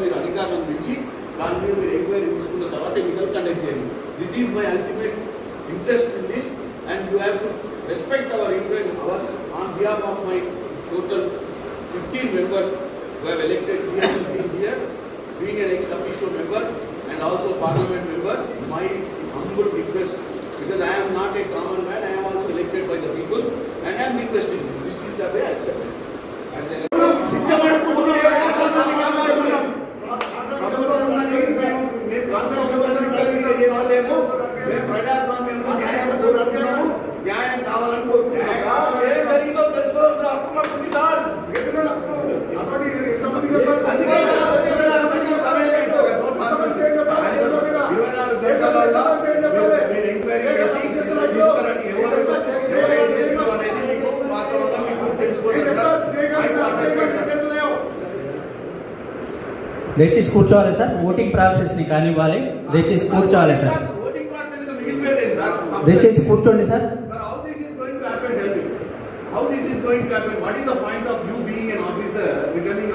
మీరు అధికారులను పిలిచి దాని మీద మీరు ఎంక్వైరీ తీసుకున్న తర్వాత ఎన్నికలు కండక్ట్ చేయండి. This is my ultimate interest in this and you have to respect our interest hours on behalf of my total 15 members who have elected here, being an ex-officio member and also parliament member. My humble request, because I am not a common man, I am also elected by the people and I am requesting this. This is the way I accept it. న్యాయం కావాలని కోరుకుంటున్నాం. ఏం జరిగిందో తెలుసుకోవచ్చు. అప్పుడు sir మీరు enquiry చేసి దయచేసి కూర్చోవాలి సార్. ఓటింగ్ ప్రాసెస్ ని కానివ్వాలి. దయచేసి కూర్చోవాలి సార్. దయచేసి కూర్చోండి sir. How this is going to happen? What is the point of you being an officer returning